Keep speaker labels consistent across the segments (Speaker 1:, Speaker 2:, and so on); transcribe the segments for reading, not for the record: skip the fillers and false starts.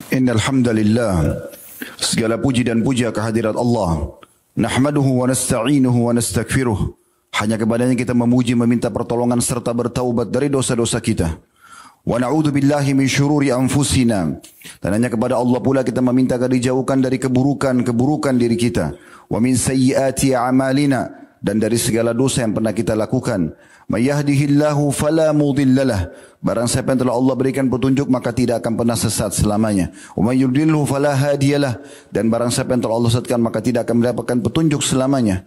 Speaker 1: Innal hamdalillah, segala puji dan puja kehadirat Allah. Nahmaduhu wa nasta'inuhu wa nastaghfiruh. Hanya kepadanya kita memuji, meminta pertolongan serta bertaubat dari dosa-dosa kita. Wa na'udzu billahi min syururi anfusina. Dan hanya kepada Allah pula kita meminta agar dijauhkan dari keburukan diri kita. Wa min sayyiati a'malina, dan dari segala dosa yang pernah kita lakukan. May yahdihillahu fala mudhillalah. Barang siapa yang telah Allah berikan petunjuk maka tidak akan pernah sesat selamanya. Wa may yudlilhu fala hadiyalah. Dan barang siapa yang telah Allah sesatkan maka tidak akan mendapatkan petunjuk selamanya.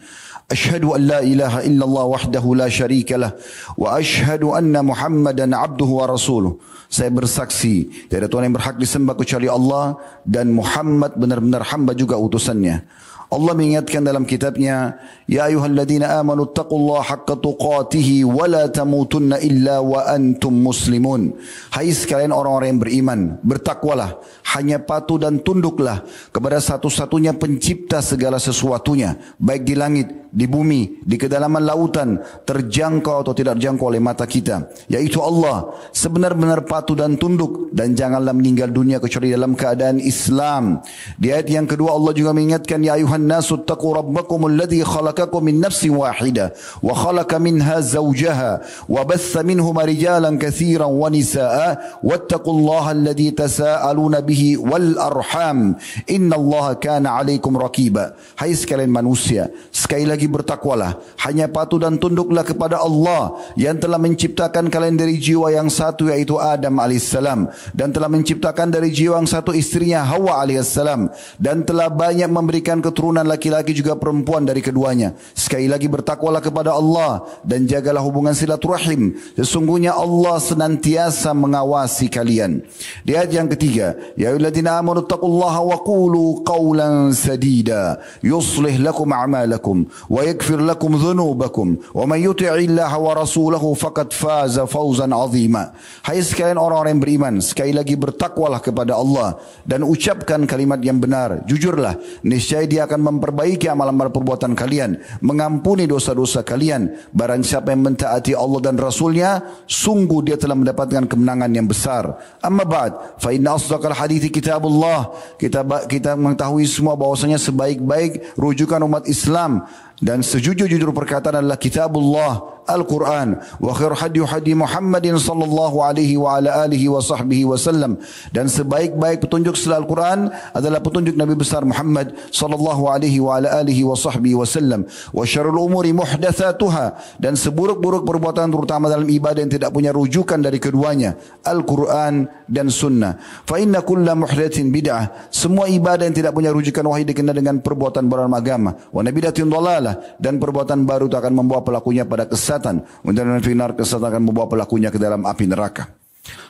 Speaker 1: Asyhadu an la ilaha illallah wahdahu la syarikalah wa asyhadu anna Muhammadan abduhu wa rasuluh. Saya bersaksi tiada Tuhan yang berhak disembah kecuali Allah dan Muhammad benar-benar hamba juga utusannya. Allah mengingatkan dalam kitabnya, Ya ayuhalladzina amanu taqullaha haqqa tuqatihi wa la tamutunna illa wa antum muslimun. Hai sekalian orang-orang yang beriman, bertakwalah, hanya patuh dan tunduklah kepada satu-satunya pencipta segala sesuatunya, baik di langit, di bumi, di kedalaman lautan, terjangkau atau tidak terjangkau oleh mata kita, yaitu Allah. Sebenar-benar patuh dan tunduk, dan janganlah meninggal dunia kecuali dalam keadaan Islam. Di ayat yang kedua Allah juga mengingatkan, Ya ayuhan nasu taqu rabbakum alladhi khalaqakum min nafsin wahidah wa khalaqa minha zawjaha wa batha minhuma rijalan katsiran wa nisaa wattaqullaha alladhi tasaaluna bihi wal arham innallaha kana 'alaikum raqiba. Hai sekalian manusia, sekali lagi bertakwalah, hanya patuh dan tunduklah kepada Allah yang telah menciptakan kalian dari jiwa yang satu yaitu Adam alaihissalam, dan telah menciptakan dari jiwa yang satu istrinya Hawa alaihissalam, dan telah banyak memberikan keturunan laki-laki juga perempuan dari keduanya. Sekali lagi bertakwalah kepada Allah dan jagalah hubungan silaturahim. Sesungguhnya Allah senantiasa mengawasi kalian. Di ayat yang ketiga, Ya ayyuhalladzina amanu taqullaha wa qulu qawlan sadida yuslih lakum a'malakum wa yaghfir lakum dhunubakum wa man yuti'illaha wa rasulahu faqad faza fawzan 'azima. Hai sekalian orang-orang yang beriman, sekali lagi bertakwalah kepada Allah dan ucapkan kalimat yang benar. Jujurlah, niscaya Dia akan memperbaiki amalan perbuatan kalian, mengampuni dosa-dosa kalian. Barang siapa yang mentaati Allah dan Rasulnya, sungguh dia telah mendapatkan kemenangan yang besar. Amma ba'd, fa inna asdaqal hadithi kitabullah. Kita mengetahui semua bahwasanya sebaik-baik rujukan umat Islam dan sejujur-jujur perkataan adalah kitabullah, Al-Quran. Wa khair hadi Muhammadin sallallahu alaihi wa ala alihi wa sahbihi wasallam. Dan sebaik-baik petunjuk setelah Al-Quran adalah petunjuk Nabi besar Muhammad sallallahu alaihi wa ala alihi wa sahbihi wasallam. Wa syarrul umuri muhdatsatuha. Dan seburuk-buruk perbuatan terutama dalam ibadah yang tidak punya rujukan dari keduanya, Al-Quran dan Sunnah. Fa inna kulla muhdatsin bid'ah. Semua ibadah yang tidak punya rujukan wahyu dikenal dengan perbuatan dalam agama. Wa nabidatin dhalalah. Dan perbuatan baru itu akan membawa pelakunya pada kesesatan. Dan finar, kesesatan akan membawa pelakunya ke dalam api neraka.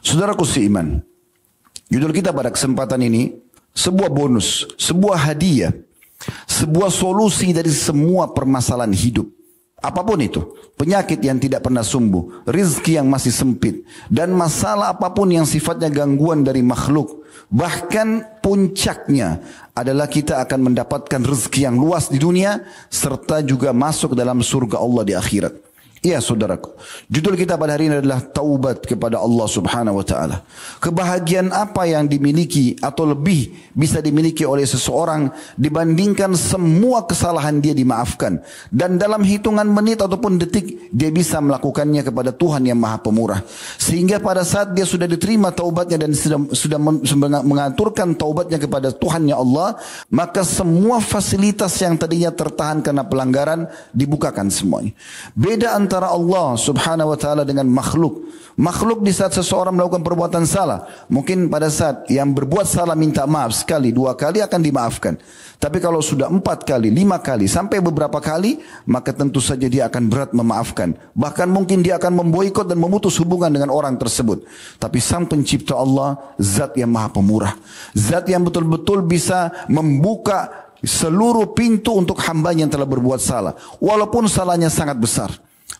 Speaker 1: Saudaraku seiman, judul kita pada kesempatan ini sebuah bonus, sebuah hadiah, sebuah solusi dari semua permasalahan hidup. Apapun itu, penyakit yang tidak pernah sembuh, rizki yang masih sempit, dan masalah apapun yang sifatnya gangguan dari makhluk. Bahkan puncaknya adalah kita akan mendapatkan rezeki yang luas di dunia serta juga masuk dalam surga Allah di akhirat. Iya saudaraku, judul kita pada hari ini adalah taubat kepada Allah subhanahu wa ta'ala. Kebahagiaan apa yang dimiliki atau lebih bisa dimiliki oleh seseorang dibandingkan semua kesalahan dia dimaafkan. Dan dalam hitungan menit ataupun detik dia bisa melakukannya kepada Tuhan yang maha pemurah. Sehingga pada saat dia sudah diterima taubatnya dan sudah mengaturkan taubatnya kepada Tuhannya Allah, maka semua fasilitas yang tadinya tertahan karena pelanggaran dibukakan semuanya. Beda antara Allah subhanahu wa ta'ala dengan makhluk. Makhluk di saat seseorang melakukan perbuatan salah, mungkin pada saat yang berbuat salah minta maaf sekali, dua kali akan dimaafkan. Tapi kalau sudah 4 kali, 5 kali, sampai beberapa kali, maka tentu saja dia akan berat memaafkan. Bahkan mungkin dia akan memboikot dan memutus hubungan dengan orang tersebut. Tapi sang pencipta Allah, zat yang maha pemurah. Zat yang betul-betul bisa membuka seluruh pintu untuk hambanya yang telah berbuat salah. Walaupun salahnya sangat besar.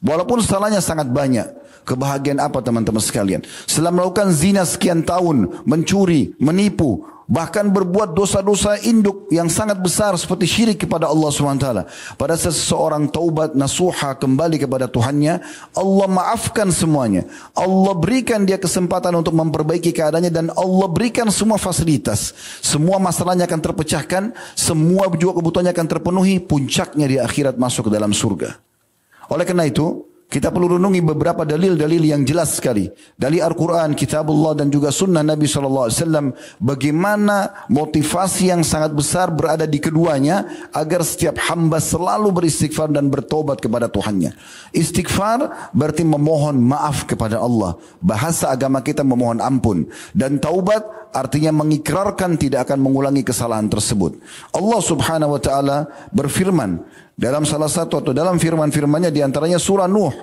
Speaker 1: Walaupun salahnya sangat banyak. Kebahagiaan apa teman-teman sekalian? Setelah melakukan zina sekian tahun, mencuri, menipu, bahkan berbuat dosa-dosa induk yang sangat besar seperti syirik kepada Allah SWT. Pada saat seseorang taubat nasuha kembali kepada Tuhannya, Allah maafkan semuanya. Allah berikan dia kesempatan untuk memperbaiki keadaannya dan Allah berikan semua fasilitas. Semua masalahnya akan terpecahkan, semua juga kebutuhannya akan terpenuhi, puncaknya di akhirat masuk ke dalam surga. Oleh karena itu, kita perlu renungi beberapa dalil-dalil yang jelas sekali. Dari Al-Quran, Kitabullah dan juga Sunnah Nabi SAW. Bagaimana motivasi yang sangat besar berada di keduanya agar setiap hamba selalu beristighfar dan bertobat kepada Tuhannya. Istighfar berarti memohon maaf kepada Allah. Bahasa agama kita memohon ampun. Dan taubat artinya mengikrarkan tidak akan mengulangi kesalahan tersebut. Allah Subhanahu wa taala berfirman dalam salah satu atau dalam firman-firmannya diantaranya surah Nuh.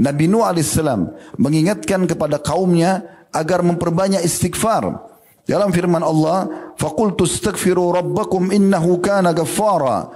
Speaker 1: Nabi Nuh alaihissalam mengingatkan kepada kaumnya agar memperbanyak istighfar. Dalam firman Allah, "Faqultu astaghfiru rabbakum innahu kana ghaffara."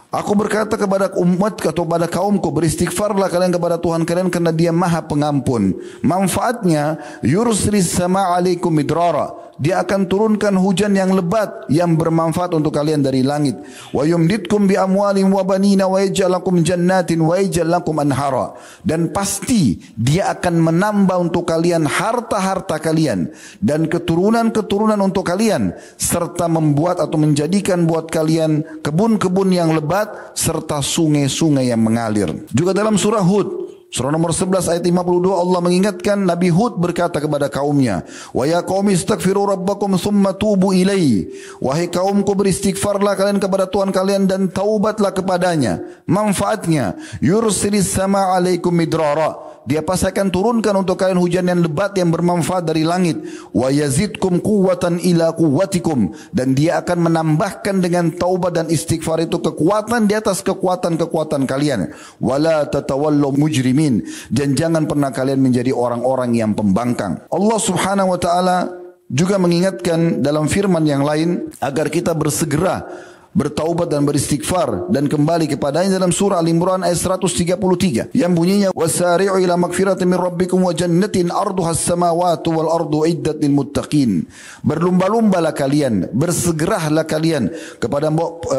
Speaker 1: Aku berkata kepada umat atau kepada kaumku, beristighfarlah kalian kepada Tuhan kalian karena Dia Maha Pengampun. Manfaatnya, yursilis sama alaikum midrara. Dia akan turunkan hujan yang lebat yang bermanfaat untuk kalian dari langit. Wa yumditkum bi amwalin wa banina wa yaj'al lakum jannatin wa yaj'al lakum anhara. Dan pasti Dia akan menambah untuk kalian harta-harta kalian dan keturunan-keturunan untuk kalian serta membuat atau menjadikan buat kalian kebun-kebun yang lebat serta sungai-sungai yang mengalir. Juga dalam surah Hud, surah nomor 11 ayat 52 Allah mengingatkan Nabi Hud berkata kepada kaumnya, "Wa ya qaumi astaghfiru rabbakum thumma tubu ilaihi." Wahai kaumku, beristighfarlah kalian kepada Tuhan kalian dan taubatlah kepadanya. Manfaatnya, yursilis sama alaikum midrara. Dia pasti akan turunkan untuk kalian hujan yang lebat yang bermanfaat dari langit. Wa yazidkum quwwatan ila quwwatikum. Dan Dia akan menambahkan dengan taubat dan istighfar itu kekuatan di atas kekuatan-kekuatan kalian. Wala tatawallu mujrimin. Dan jangan pernah kalian menjadi orang-orang yang pembangkang. Allah Subhanahu wa taala juga mengingatkan dalam firman yang lain agar kita bersegera bertaubat dan beristighfar dan kembali kepadanya dalam surah Al-Imran ayat 133 yang bunyinya, wasari'u ila magfiratin min rabbikum wa jannatin arduhas samawati wal ardu iddat lil muttaqin. Berlumba-lumbalah kalian, bersegeralah kalian kepada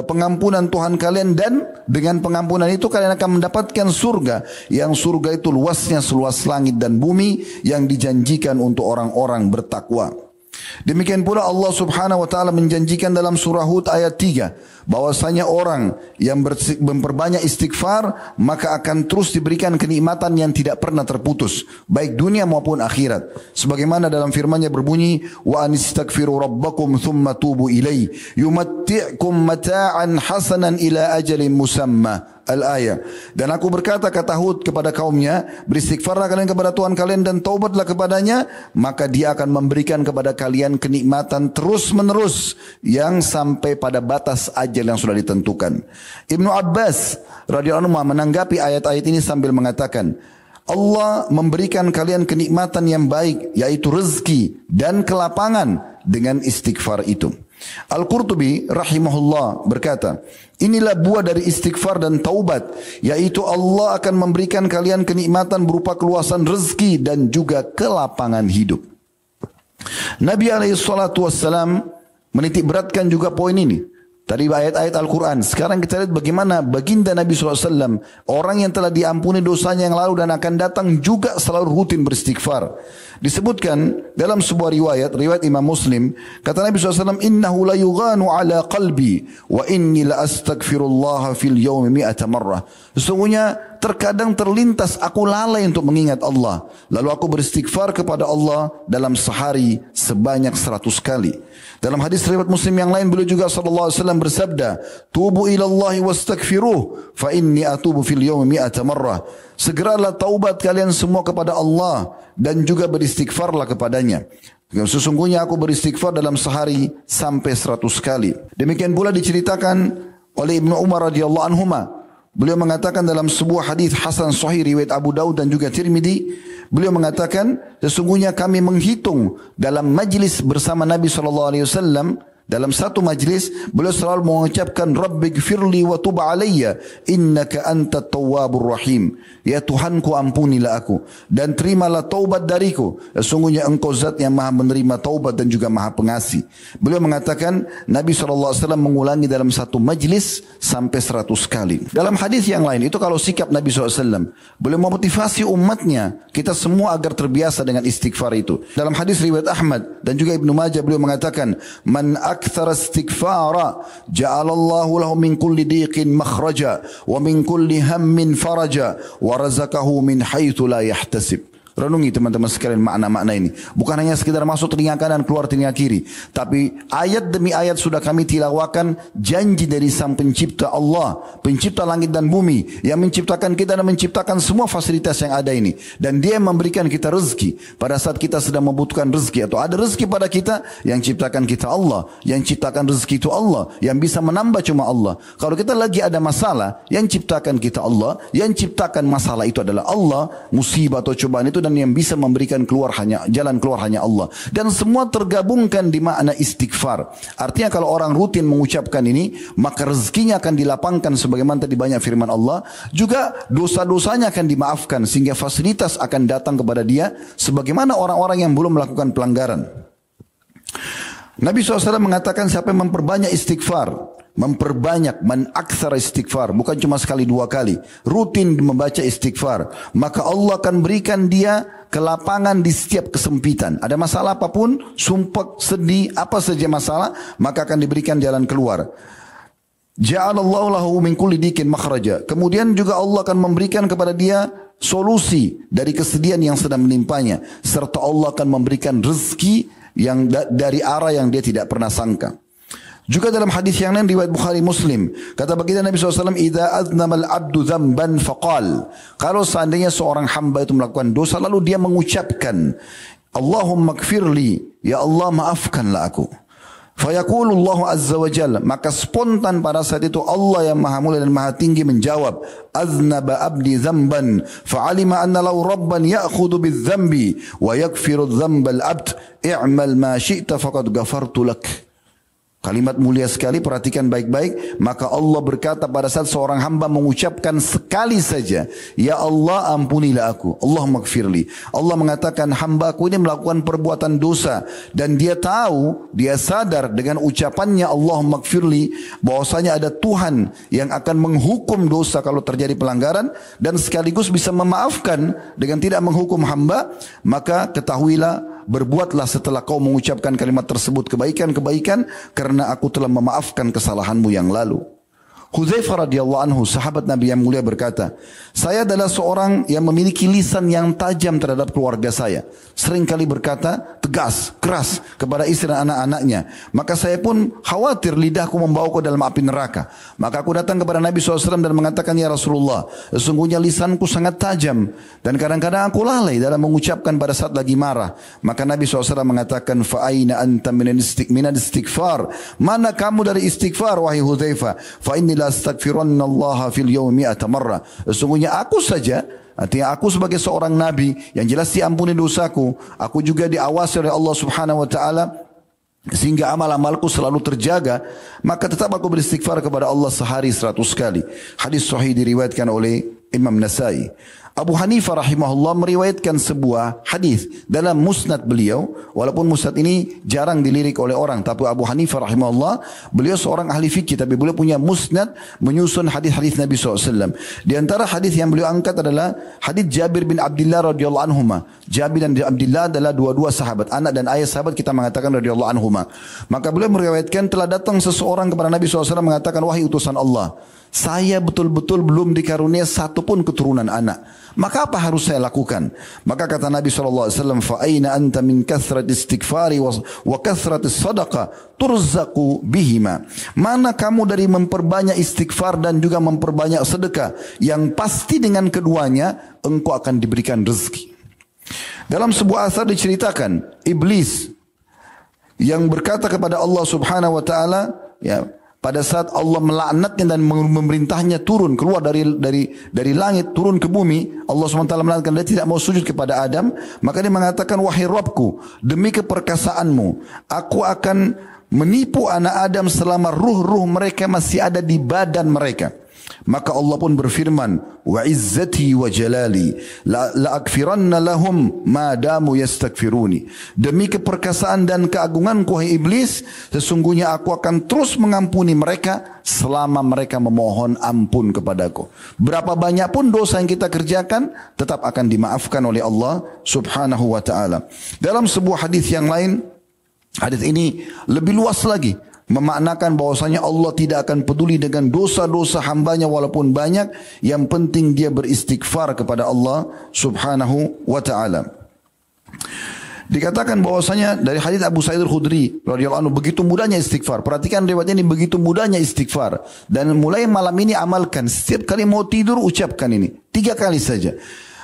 Speaker 1: pengampunan Tuhan kalian, dan dengan pengampunan itu kalian akan mendapatkan surga yang surga itu luasnya seluas langit dan bumi yang dijanjikan untuk orang-orang bertakwa. Demikian pula Allah Subhanahu wa taala menjanjikan dalam surah Hud ayat 3 bahwasanya orang yang memperbanyak istighfar maka akan terus diberikan kenikmatan yang tidak pernah terputus baik dunia maupun akhirat. Sebagaimana dalam firman-Nya berbunyi, wa anistaghfiru rabbakum thumma tubu ilaihi yumatti'kum mata'an hasanan ila ajalin musamma. Al-ayah. Dan aku berkata, kata Hud kepada kaumnya, beristighfarlah kalian kepada Tuhan kalian dan taubatlah kepadanya, maka Dia akan memberikan kepada kalian kenikmatan terus menerus yang sampai pada batas ajal yang sudah ditentukan. Ibnu Abbas radhiyallahu anhu menanggapi ayat-ayat ini sambil mengatakan, Allah memberikan kalian kenikmatan yang baik, yaitu rezeki dan kelapangan dengan istighfar itu. Al-Qurtubi rahimahullah berkata, inilah buah dari istighfar dan taubat, yaitu Allah akan memberikan kalian kenikmatan berupa keluasan rezeki dan juga kelapangan hidup. Nabi SAW menitik beratkan juga poin ini dari ayat-ayat Al-Quran. Sekarang kita lihat bagaimana baginda Nabi SAW, orang yang telah diampuni dosanya yang lalu dan akan datang, juga selalu rutin beristighfar. Disebutkan dalam sebuah riwayat Imam Muslim, kata Nabi SAW, innahu la yughanu ala qalbi wa inni la astaghfirullah fil yawmi mi'ata marrah. Sesungguhnya terkadang terlintas aku lalai untuk mengingat Allah, lalu aku beristighfar kepada Allah dalam sehari sebanyak 100 kali. Dalam hadis riwayat Muslim yang lain, beliau juga sallallahu alaihi wasallam bersabda, tubu ilallahi wastaghfiruh fa inni atubu fil yawmi mi'ata marrah. Segeralah taubat kalian semua kepada Allah dan juga beristighfarlah kepadanya. Sesungguhnya aku beristighfar dalam sehari sampai 100 kali. Demikian pula diceritakan oleh Ibnu Umar radhiyallahu anhuma. Beliau mengatakan dalam sebuah hadis hasan sahih riwayat Abu Daud dan juga Tirmidzi, beliau mengatakan, sesungguhnya kami menghitung dalam majlis bersama Nabi SAW Dalam satu majlis beliau selalu mengucapkan Rabbighfirli wa tub alayya innaka antat tawwabur rahim. Ya Tuhanku, ampunilah aku dan terimalah taubat dariku. Sesungguhnya engkau zat yang maha menerima taubat dan juga maha pengasih. Beliau mengatakan Nabi SAW mengulangi dalam satu majlis sampai 100 kali. Dalam hadis yang lain, itu kalau sikap Nabi SAW. Beliau memotivasi umatnya, kita semua agar terbiasa dengan istighfar itu. Dalam hadis riwayat Ahmad dan juga Ibnu Majah, beliau mengatakan, Man akthara istighfara ja'alallahu lahu min kulli diqin makhraja wa min kulli hammin faraja wa razaqahu min haitsu la yahtasib. Renungi teman-teman sekalian makna-makna ini. Bukan hanya sekedar masuk telinga kanan keluar telinga kiri, tapi ayat demi ayat sudah kami tilawakan janji dari Sang Pencipta Allah, pencipta langit dan bumi, yang menciptakan kita dan menciptakan semua fasilitas yang ada ini, dan Dia yang memberikan kita rezeki pada saat kita sedang membutuhkan rezeki atau ada rezeki pada kita. Yang ciptakan kita Allah, yang ciptakan rezeki itu Allah, yang bisa menambah cuma Allah. Kalau kita lagi ada masalah, yang ciptakan kita Allah, yang ciptakan masalah itu adalah Allah. Musibah atau cobaan itu dan yang bisa memberikan jalan keluar hanya Allah. Dan semua tergabungkan di makna istighfar. Artinya kalau orang rutin mengucapkan ini, maka rezekinya akan dilapangkan sebagaimana tadi banyak firman Allah. Juga dosa-dosanya akan dimaafkan sehingga fasilitas akan datang kepada dia sebagaimana orang-orang yang belum melakukan pelanggaran. Nabi SAW mengatakan siapa yang memperbanyak istighfar, memperbanyak, man aktsara istighfar, bukan cuma sekali dua kali, rutin membaca istighfar, maka Allah akan berikan dia kelapangan di setiap kesempitan. Ada masalah apapun, sumpah, sedih, apa saja masalah, maka akan diberikan jalan keluar. Ja'alallahu lahu min kulli dikin makhraja. Kemudian juga Allah akan memberikan kepada dia solusi dari kesedihan yang sedang menimpanya, serta Allah akan memberikan rezeki yang dari arah yang dia tidak pernah sangka. Juga dalam hadis yang lain riwayat Bukhari Muslim, kata baginda Nabi SAW, "Idza aznama al-'abdu dzamban faqal." Kalau seandainya seorang hamba itu melakukan dosa lalu dia mengucapkan, "Allahumma ighfirli," ya Allah maafkanlah aku. Fayaqulu Allah azza wa jalla, maka spontan pada saat itu Allah yang maha mulia dan maha tinggi menjawab, "Aznaba abdi dzamban fa'alima anna lahu rabban ya'khudhu bidz-dzambi wa yaghfiru dzambal 'abd, i'mal ma syi'ta faqad ghafartu lak." Kalimat mulia sekali, perhatikan baik-baik. Maka Allah berkata pada saat seorang hamba mengucapkan sekali saja, "Ya Allah ampunilah aku, Allahumma ighfirli." Allah mengatakan hamba aku ini melakukan perbuatan dosa dan dia tahu, dia sadar dengan ucapannya Allahumma ighfirli bahwasanya ada Tuhan yang akan menghukum dosa kalau terjadi pelanggaran dan sekaligus bisa memaafkan dengan tidak menghukum hamba. Maka ketahuilah, berbuatlah setelah kau mengucapkan kalimat tersebut kebaikan-kebaikan karena aku telah memaafkan kesalahanmu yang lalu. Hudzaifah radhiyallahu anhu, sahabat Nabi yang mulia berkata, saya adalah seorang yang memiliki lisan yang tajam terhadap keluarga saya. Seringkali berkata tegas, keras kepada istri dan anak-anaknya. Maka saya pun khawatir lidahku membawaku dalam api neraka. Maka aku datang kepada Nabi SAW dan mengatakan, "Ya Rasulullah, sesungguhnya lisanku sangat tajam dan kadang-kadang aku lalai dalam mengucapkan pada saat lagi marah." Maka Nabi SAW mengatakan, "Fa aina anta min istighfar?" Mana kamu dari istighfar wahai Hudzaifah? "Fa inni la astaghfirullaha fil yawmi mi'ata marrah." Sesungguhnya aku saja, artinya aku sebagai seorang nabi yang jelas diampuni dosaku, aku juga diawasi oleh Allah Subhanahu wa taala sehingga amal-amalku selalu terjaga, maka tetap aku beristighfar kepada Allah sehari 100 kali. Hadis sahih diriwayatkan oleh Imam Nasai. Abu Hanifah rahimahullah meriwayatkan sebuah hadis dalam musnad beliau, walaupun musnad ini jarang dilirik oleh orang, tapi Abu Hanifah rahimahullah, beliau seorang ahli fikih, tapi beliau punya musnad menyusun hadis-hadis Nabi SAW. Di antara hadis yang beliau angkat adalah hadis Jabir bin Abdullah radhiyallahu anhuma. Jabir dan Abdullah adalah dua-dua sahabat, anak dan ayah sahabat, kita mengatakan radhiyallahu anhuma. Maka beliau meriwayatkan telah datang seseorang kepada Nabi SAW mengatakan, "Wahai utusan Allah, saya betul-betul belum dikarunia satu pun keturunan anak. Maka apa harus saya lakukan?" Maka kata Nabi SAW, "Fa aina anta min kathrati istighfari wa kathrati sadaqah turzaqu bihima." Mana kamu dari memperbanyak istighfar dan juga memperbanyak sedekah, yang pasti dengan keduanya engkau akan diberikan rezeki. Dalam sebuah asar diceritakan iblis yang berkata kepada Allah Subhanahu wa taala, ya, pada saat Allah melaknatnya dan memerintahnya turun keluar dari langit turun ke bumi, Allah SWT melaknatkan dia tidak mau sujud kepada Adam, maka dia mengatakan, "Wahai Rabbku, demi keperkasaanmu, aku akan menipu anak Adam selama ruh-ruh mereka masih ada di badan mereka. Maka Allah pun berfirman, wa izzati wa jalali la akfiranna lahum ma damu yastakfiruni. Demi keperkasaan dan keagunganku hai iblis, sesungguhnya aku akan terus mengampuni mereka selama mereka memohon ampun kepadaku. Berapa banyak pun dosa yang kita kerjakan tetap akan dimaafkan oleh Allah Subhanahu wa taala. Dalam sebuah hadis yang lain, hadis ini lebih luas lagi, memaknakan bahwasanya Allah tidak akan peduli dengan dosa-dosa hambanya walaupun banyak, yang penting dia beristighfar kepada Allah Subhanahu wa taala. Dikatakan bahwasanya dari hadis Abu Sa'id Al-Khudri radhiyallahu anhu, begitu mudahnya istighfar. Perhatikan riwayat ini, begitu mudahnya istighfar. Dan mulai malam ini amalkan, setiap kali mau tidur ucapkan ini 3 kali saja.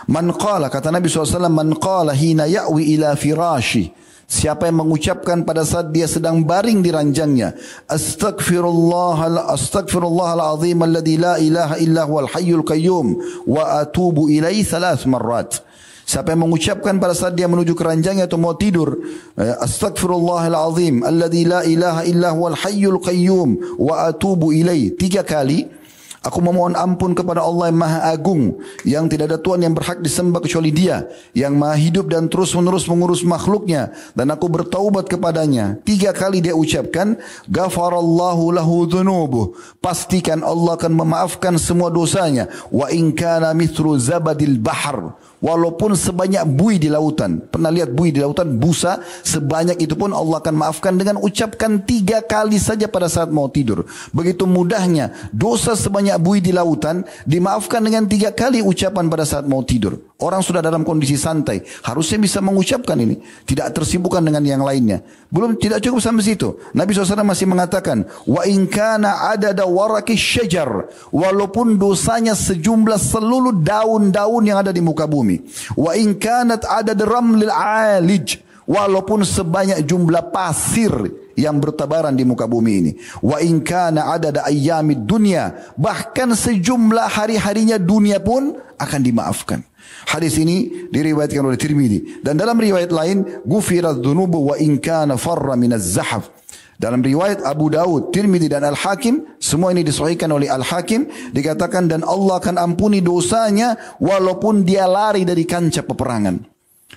Speaker 1: Man qala, kata Nabi SAW, man qala hina ya'wi ila firashi, siapa yang mengucapkan pada saat dia sedang baring di ranjangnya, Astaghfirullahal azim alladhi la ilaha illa huwal hayyul qayyum wa atubu ilaihi 3 marrat. Siapa yang mengucapkan pada saat dia menuju ke ranjangnya atau mau tidur, Astaghfirullahal azim alladhi la ilaha illa huwal hayyul qayyum wa atubu ilaihi 3 kali. Aku memohon ampun kepada Allah yang Maha Agung, yang tidak ada Tuhan yang berhak disembah kecuali Dia, yang Maha hidup dan terus-menerus mengurus makhluknya, dan aku bertaubat kepadanya. 3 kali dia ucapkan, Ghafarallahu lahu dhunubuh, pastikan Allah akan memaafkan semua dosanya. Wa in kana mithlu zabadil bahar, walaupun sebanyak buih di lautan. Pernah lihat buih di lautan, busa sebanyak itu pun Allah akan maafkan dengan ucapkan 3 kali saja pada saat mau tidur. Begitu mudahnya dosa sebanyak buih di lautan dimaafkan dengan 3 kali ucapan pada saat mau tidur. Orang sudah dalam kondisi santai, harusnya bisa mengucapkan ini, tidak tersibukkan dengan yang lainnya. Belum, tidak cukup sampai situ. Nabi SAW masih mengatakan, wa in kana adada waraki syajar, walaupun dosanya sejumlah seluruh daun-daun yang ada di muka bumi. Wa in kanat adad ramlil alij, walaupun sebanyak jumlah pasir yang bertebaran di muka bumi ini. Wa in kana adada ayyamid dunya, bahkan sejumlah hari-harinya dunia pun akan dimaafkan. Hadis ini diriwayatkan oleh Tirmidzi, dan dalam riwayat lain, ghufirat dzunubu wa in kana farra minaz zahaf. Dalam riwayat Abu Daud, Tirmidzi dan Al-Hakim, semua ini disahihkan oleh Al-Hakim, dikatakan dan Allah akan ampuni dosanya walaupun dia lari dari kancah peperangan.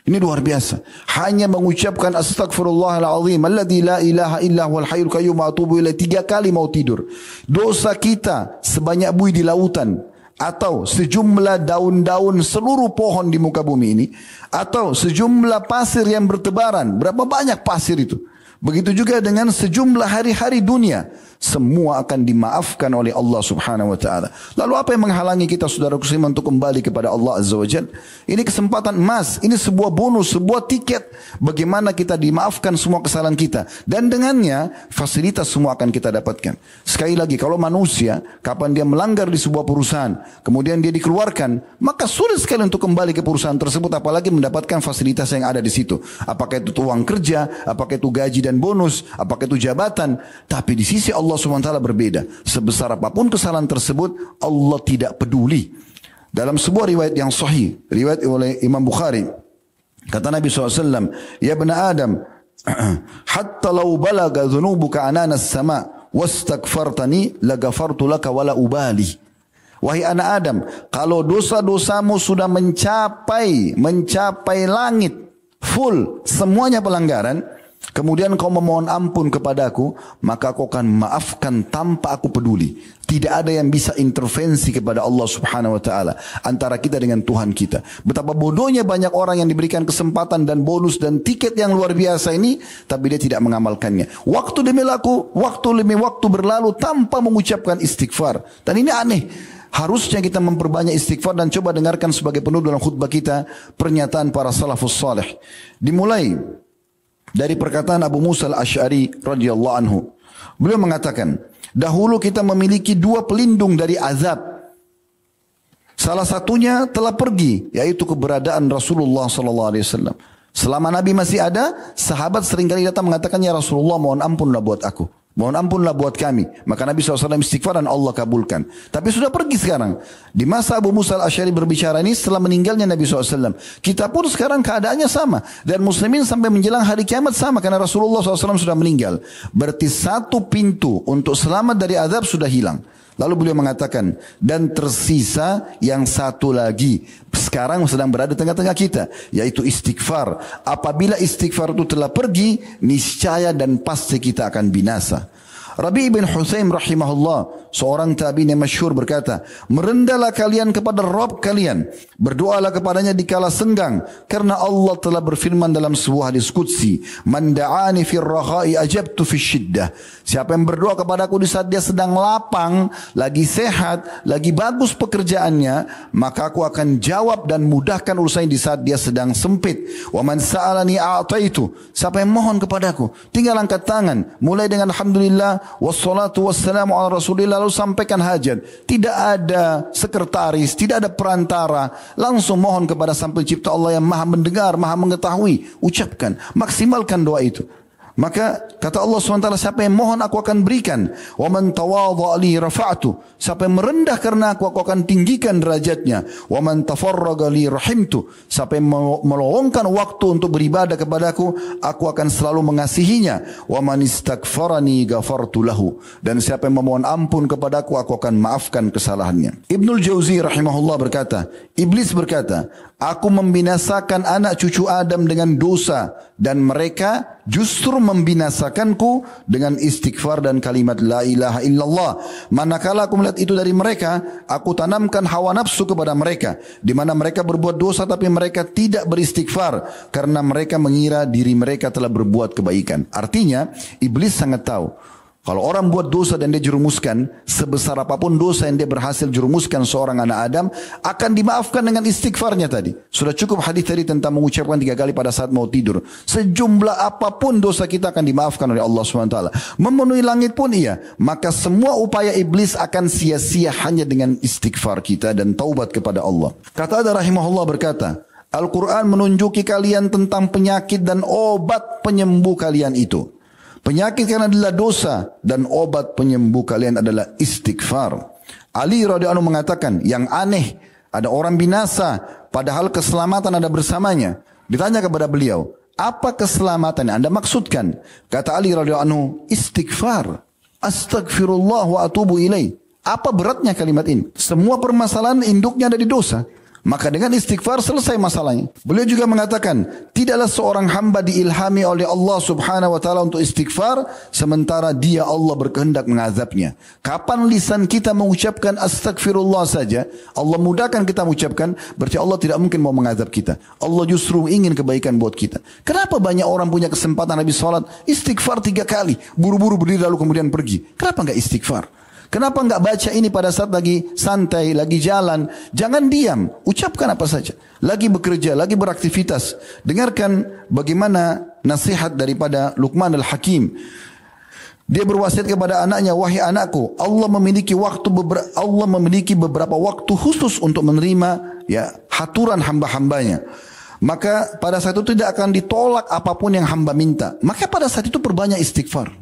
Speaker 1: Ini luar biasa. Hanya mengucapkan Astaghfirullahalazim alladzi la ilaha illa huwal hayyul qayyum wa atubu ilaihi 3 kali mau tidur. Dosa kita sebanyak buih di lautan, atau sejumlah daun-daun seluruh pohon di muka bumi ini, atau sejumlah pasir yang bertebaran. Berapa banyak pasir itu? Begitu juga dengan sejumlah hari-hari dunia, semua akan dimaafkan oleh Allah Subhanahu wa taala. Lalu apa yang menghalangi kita saudaraku sekalian untuk kembali kepada Allah Azza wa Jalla? Ini kesempatan emas, ini sebuah bonus, sebuah tiket bagaimana kita dimaafkan semua kesalahan kita, dan dengannya fasilitas semua akan kita dapatkan. Sekali lagi, kalau manusia kapan dia melanggar di sebuah perusahaan, kemudian dia dikeluarkan, maka sulit sekali untuk kembali ke perusahaan tersebut, apalagi mendapatkan fasilitas yang ada di situ. Apakah itu uang kerja, apakah itu gaji dan bonus, apakah itu jabatan. Tapi di sisi Allah SWT berbeda. Sebesar apapun kesalahan tersebut, Allah tidak peduli. Dalam sebuah riwayat yang sahih, riwayat oleh Imam Bukhari, kata Nabi SAW, ya bena Adam, hatta law balaga dhunubuka ananas sama wastaghfartani lagafartu laka wala ubali. Wahai anak Adam, kalau dosa-dosamu sudah mencapai langit, full, semuanya pelanggaran, kemudian kau memohon ampun kepadaku, maka aku akan maafkan tanpa aku peduli. Tidak ada yang bisa intervensi kepada Allah Subhanahu wa taala antara kita dengan Tuhan kita. Betapa bodohnya banyak orang yang diberikan kesempatan dan bonus dan tiket yang luar biasa ini, tapi dia tidak mengamalkannya. Waktu demi waktu berlalu tanpa mengucapkan istighfar. Dan ini aneh. Harusnya kita memperbanyak istighfar, dan coba dengarkan sebagai penutup dalam khutbah kita pernyataan para salafus salih. Dimulai dari perkataan Abu Musa al-Asy'ari radhiyallahu anhu. Beliau mengatakan, dahulu kita memiliki 2 pelindung dari azab. Salah satunya telah pergi, yaitu keberadaan Rasulullah sallallahu alaihi wasallam. Selama Nabi masih ada, sahabat seringkali datang mengatakan, ya Rasulullah, mohon ampunlah buat aku. Mohon ampunlah buat kami. Maka Nabi SAW istighfar dan Allah kabulkan. Tapi sudah pergi sekarang. Di masa Abu Musa al-Asy'ari berbicara ini setelah meninggalnya Nabi SAW. Kita pun sekarang keadaannya sama. Dan muslimin sampai menjelang hari kiamat sama. Karena Rasulullah SAW sudah meninggal. Berarti satu pintu untuk selamat dari azab sudah hilang. Lalu beliau mengatakan, dan tersisa yang satu lagi. Sekarang sedang berada di tengah-tengah kita. Yaitu istighfar. Apabila istighfar itu telah pergi, niscaya dan pasti kita akan binasa. Rabi' bin Husaim rahimahullah, seorang tabi'in yang masyhur berkata, merendahlah kalian kepada Rabb kalian, berdoalah kepadanya di kala senggang, karena Allah telah berfirman dalam sebuah hadis qudsi, man da'ani fir rakhai ajabtu fis syiddah. Siapa yang berdoa kepadaku di saat dia sedang lapang, lagi sehat, lagi bagus pekerjaannya, maka aku akan jawab dan mudahkan urusannya di saat dia sedang sempit. Wa man sa'alani a'taitu. Siapa yang mohon kepadaku, tinggal angkat tangan, mulai dengan alhamdulillah wassalatu wassalamu ala rasulillah, lalu sampaikan hajat. Tidak ada sekretaris, tidak ada perantara. Langsung mohon kepada Sang Pencipta Allah yang maha mendengar, maha mengetahui. Ucapkan, maksimalkan doa itu. Maka kata Allah SWT, siapa yang mohon aku akan berikan. Wa man tawadha li rafa'tu. Siapa yang merendah karena aku akan tinggikan derajatnya. Wa man tafarraga li rahimtu. Siapa yang meluangkan waktu untuk beribadah kepadaku, aku akan selalu mengasihinya. Wa man istaghfarani ghafartu lahu. Dan siapa yang memohon ampun kepadaku, aku akan maafkan kesalahannya. Ibnul Jauzi rahimahullah berkata, Iblis berkata, aku membinasakan anak cucu Adam dengan dosa, dan mereka justru membinasakanku dengan istighfar dan kalimat la ilaha illallah. Manakala aku melihat itu dari mereka, aku tanamkan hawa nafsu kepada mereka, di mana mereka berbuat dosa tapi mereka tidak beristighfar karena mereka mengira diri mereka telah berbuat kebaikan. Artinya iblis sangat tahu kalau orang buat dosa dan dia jerumuskan, sebesar apapun dosa yang dia berhasil jerumuskan seorang anak Adam, akan dimaafkan dengan istighfarnya tadi. Sudah cukup hadis tadi tentang mengucapkan 3 kali pada saat mau tidur. Sejumlah apapun dosa kita akan dimaafkan oleh Allah SWT. Memenuhi langit pun iya. Maka semua upaya iblis akan sia-sia hanya dengan istighfar kita dan taubat kepada Allah. Kata ada rahimahullah berkata, Al-Quran menunjuki kalian tentang penyakit dan obat penyembuh kalian itu. Penyakit kalian adalah dosa dan obat penyembuh kalian adalah istighfar. Ali radhiyallahu anhu mengatakan, yang aneh ada orang binasa padahal keselamatan ada bersamanya. Ditanya kepada beliau, apa keselamatan yang Anda maksudkan? Kata Ali radhiyallahu anhu, istighfar. Astaghfirullah wa atubu ilaih. Apa beratnya kalimat ini? Semua permasalahan induknya ada di dosa. Maka dengan istighfar selesai masalahnya. Beliau juga mengatakan, tidaklah seorang hamba diilhami oleh Allah subhanahu wa ta'ala untuk istighfar, sementara dia Allah berkehendak mengazabnya. Kapan lisan kita mengucapkan astagfirullah saja, Allah mudahkan kita mengucapkan, berarti Allah tidak mungkin mau mengazab kita. Allah justru ingin kebaikan buat kita. Kenapa banyak orang punya kesempatan habis sholat, istighfar 3 kali, buru-buru berdiri lalu kemudian pergi. Kenapa enggak istighfar? Kenapa enggak baca ini pada saat lagi santai, lagi jalan? Jangan diam, ucapkan apa saja. Lagi bekerja, lagi beraktivitas. Dengarkan bagaimana nasihat daripada Luqman al-Hakim. Dia berwasiat kepada anaknya, wahai anakku, Allah memiliki beberapa waktu khusus untuk menerima haturan hamba-hambanya. Maka pada saat itu tidak akan ditolak apapun yang hamba minta. Maka pada saat itu perbanyak istighfar.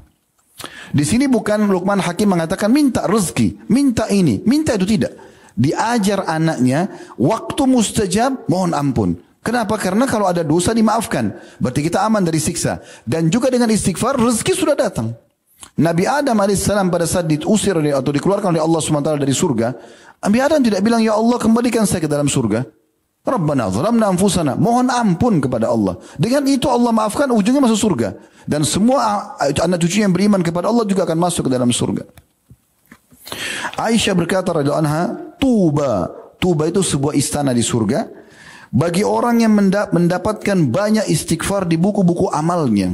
Speaker 1: Di sini bukan Luqman Hakim mengatakan minta rezeki, minta ini, minta itu, tidak. Diajar anaknya, waktu mustajab mohon ampun. Kenapa? Karena kalau ada dosa dimaafkan, berarti kita aman dari siksa. Dan juga dengan istighfar rezeki sudah datang. Nabi Adam alaihissalam pada saat diusir atau dikeluarkan oleh Allah SWT dari surga, Nabi Adam tidak bilang, ya Allah kembalikan saya ke dalam surga. Rabbana zalamna anfusana, mohon ampun kepada Allah. Dengan itu Allah maafkan, ujungnya masuk surga. Dan semua anak cucu yang beriman kepada Allah juga akan masuk ke dalam surga. Aisyah berkata radhiyallahu anha, Tuba itu sebuah istana di surga bagi orang yang mendapatkan banyak istighfar di buku-buku amalnya.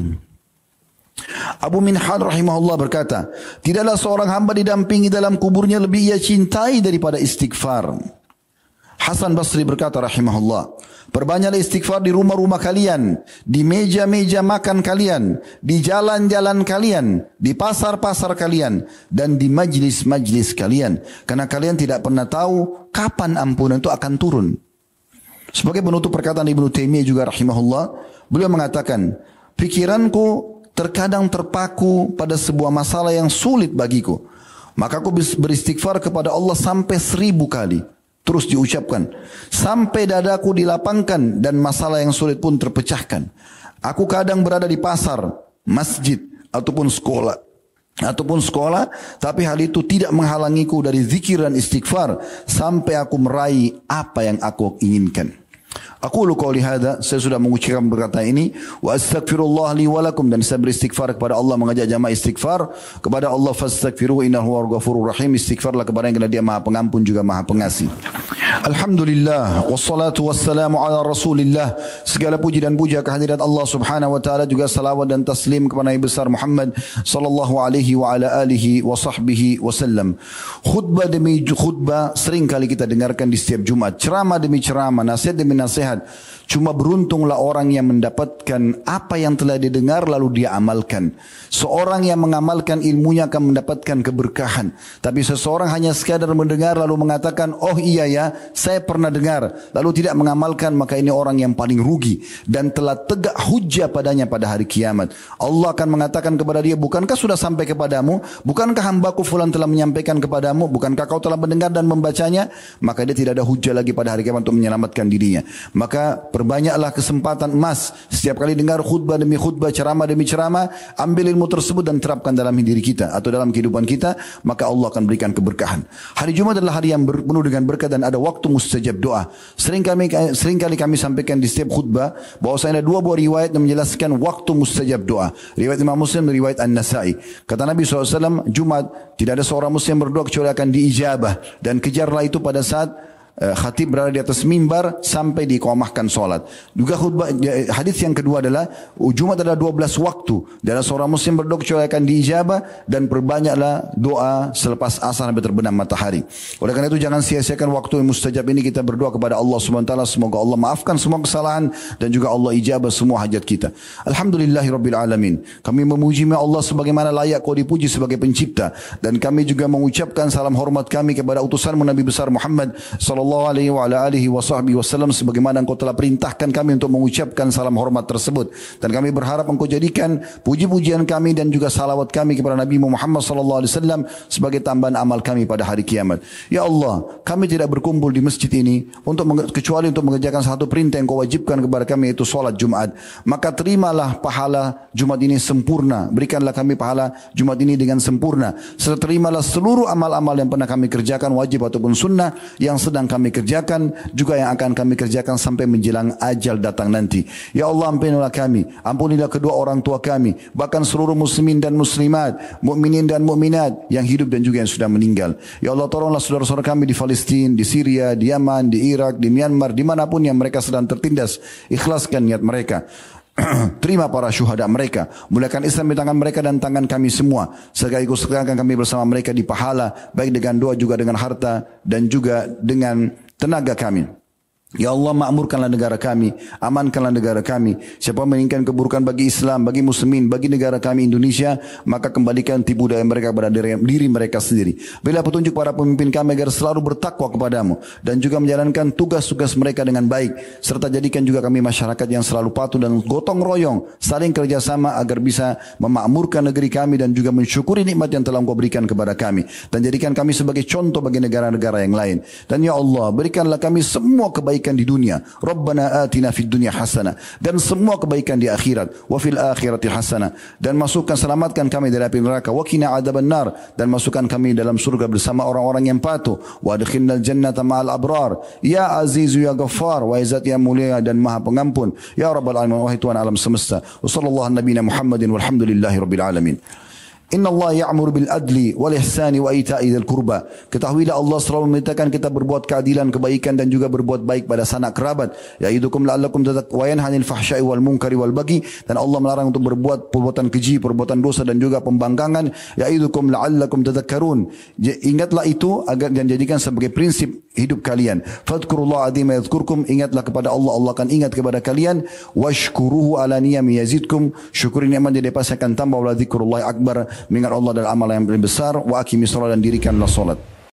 Speaker 1: Abu Minhal rahimahullah berkata, tidaklah seorang hamba didampingi dalam kuburnya lebih ia cintai daripada istighfar. Hasan Basri berkata rahimahullah, perbanyaklah istighfar di rumah-rumah kalian, di meja-meja makan kalian, di jalan-jalan kalian, di pasar-pasar kalian, dan di majlis-majlis kalian. Karena kalian tidak pernah tahu kapan ampunan itu akan turun. Sebagai penutup perkataan Ibnu Taimiyah juga rahimahullah, beliau mengatakan, pikiranku terkadang terpaku pada sebuah masalah yang sulit bagiku. Maka aku beristighfar kepada Allah sampai 1000 kali. Terus diucapkan. Sampai dadaku dilapangkan dan masalah yang sulit pun terpecahkan. Aku kadang berada di pasar, masjid, ataupun sekolah. Tapi hal itu tidak menghalangiku dari zikir dan istighfar. Sampai aku meraih apa yang aku inginkan. Aku qouli hadza, saya sudah mengucapkan perkataan ini, wa astaghfirullah li wa lakum, dan saya beristighfar kepada Allah, mengajak jamaah istighfar kepada Allah, fastaghfiruhu innahu huwal ghafurur rahim. Istighfarlah kepada yang Dia Maha Pengampun juga Maha Pengasih. Alhamdulillah wassalatu wassalamu ala Rasulillah. Segala puji dan puja kehadirat Allah Subhanahu wa taala, juga salawat dan taslim kepada Nabi besar Muhammad sallallahu alaihi wa ala alihi wa sahbihi wasallam. Khutbah demi khutbah sering kali kita dengarkan di setiap Jumat, ceramah demi ceramah, nasihat demi nasihat. Cuma beruntunglah orang yang mendapatkan apa yang telah didengar lalu dia amalkan. Seorang yang mengamalkan ilmunya akan mendapatkan keberkahan. Tapi seseorang hanya sekadar mendengar lalu mengatakan, oh iya ya, saya pernah dengar, lalu tidak mengamalkan, maka ini orang yang paling rugi dan telah tegak hujjah padanya pada hari kiamat. Allah akan mengatakan kepada dia, bukankah sudah sampai kepadamu? Bukankah hambaku fulan telah menyampaikan kepadamu? Bukankah kau telah mendengar dan membacanya? Maka dia tidak ada hujjah lagi pada hari kiamat untuk menyelamatkan dirinya. Maka perbanyaklah kesempatan emas. Setiap kali dengar khutbah demi khutbah, ceramah demi ceramah, ambil ilmu tersebut dan terapkan dalam diri kita atau dalam kehidupan kita, maka Allah akan berikan keberkahan. Hari Jumat adalah hari yang penuh dengan berkah dan ada waktu mustajab doa. Seringkali kami sampaikan di setiap khutbah bahwasanya ada 2 buah riwayat yang menjelaskan waktu mustajab doa. Riwayat Imam Muslim dan riwayat An-Nasai. Kata Nabi SAW, Jumat tidak ada seorang muslim berdoa kecuali akan diijabah, dan kejarlah itu pada saat khatib berada di atas mimbar sampai diiqamahkan solat. Juga khutbah, hadis yang kedua adalah Jumat adalah 12 waktu. Dan seorang muslim berdoa kecuali akan diijabah, dan perbanyaklah doa selepas asar sampai terbenam matahari. Oleh karena itu jangan sia-siakan waktu yang mustajab ini. Kita berdoa kepada Allah SWT, semoga Allah maafkan semua kesalahan dan juga Allah ijabah semua hajat kita. Alhamdulillahirabbil alamin. Kami memuji Allah sebagaimana layak kau dipuji sebagai pencipta, dan kami juga mengucapkan salam hormat kami kepada utusan Nabi besar Muhammad sallallahu alaihi wa ala alihi wa sahbihi wasallam, sebagaimana engkau telah perintahkan kami untuk mengucapkan salam hormat tersebut. Dan kami berharap engkau jadikan puji-pujian kami dan juga salawat kami kepada Nabi Muhammad sallallahu alaihi wasallam sebagai tambahan amal kami pada hari kiamat. Ya Allah, kami tidak berkumpul di masjid ini kecuali untuk mengerjakan satu perintah yang kau wajibkan kepada kami, yaitu salat Jumat. Maka terimalah pahala Jumat ini sempurna. Berikanlah kami pahala Jumat ini dengan sempurna. Serta terimalah seluruh amal-amal yang pernah kami kerjakan, wajib ataupun sunnah, yang sedang kami kerjakan, juga yang akan kami kerjakan sampai menjelang ajal datang nanti. Ya Allah, ampunilah kami, ampunilah kedua orang tua kami, bahkan seluruh muslimin dan muslimat, mukminin dan mukminat yang hidup dan juga yang sudah meninggal. Ya Allah, tolonglah saudara-saudara kami di Palestina, di Syria, di Yaman, di Irak, di Myanmar, dimanapun yang mereka sedang tertindas. Ikhlaskan niat mereka. Terima para syuhada mereka, muliakan Islam di tangan mereka dan tangan kami semua, sekaligus serahkan kami bersama mereka di pahala, baik dengan doa juga dengan harta dan juga dengan tenaga kami. Ya Allah, makmurkanlah negara kami, amankanlah negara kami. Siapa menginginkan keburukan bagi Islam, bagi muslimin, bagi negara kami Indonesia, maka kembalikan tipu daya mereka kepada diri mereka sendiri. Berilah petunjuk para pemimpin kami agar selalu bertakwa kepadamu dan juga menjalankan tugas-tugas mereka dengan baik, serta jadikan juga kami masyarakat yang selalu patuh dan gotong royong, saling kerjasama agar bisa memakmurkan negeri kami dan juga mensyukuri nikmat yang telah Engkau berikan kepada kami, dan jadikan kami sebagai contoh bagi negara-negara yang lain. Dan ya Allah, berikanlah kami semua kebaikan di dunia. Rabbana atina fid dunya hasanah, dan semua kebaikan di akhirat. Wa fil akhirati hasanah, dan masukkan, selamatkan kami dari api neraka. Wa qina adzabannar, dan masukkan kami dalam surga bersama orang-orang yang patuh. Wa adkhilnal jannata ma'al abrar. Ya Azizu ya Ghaffar, wa Izzat ya Mulia dan Maha Pengampun. Ya Rabbal alamin, wahai Tuhan alam semesta. Wa sallallahu nabiyana Muhammadin walhamdulillahi rabbil alamin. Inna Allah ya'mur bil adli wal ihsani wa ita'i dzil qurba. Ketahuilah Allah selalu memerintahkan kita berbuat keadilan, kebaikan dan juga berbuat baik pada sanak kerabat. Ya'idukum la'allakum tattaqun wa yanha 'anil fahsya'i wal munkari wal baghi. Dan Allah melarang untuk berbuat perbuatan keji, perbuatan dosa dan juga pembangkangan. Ya'idukum la'allakum tadhakkarun. Ingatlah itu agar dan jadikan sebagai prinsip hidup kalian. Fadhkurullaha 'azima yadhkurkum. Ingatlah kepada Allah, Allah akan ingat kepada kalian. Washkuruhu 'ala niyami yazidkum. Syukuri nikmat dia pasti akan tambah. Wa dzikrullahi akbar. Mengingat Allah adalah amal yang paling besar. Wa aqimi shalah, dan dirikanlah salat.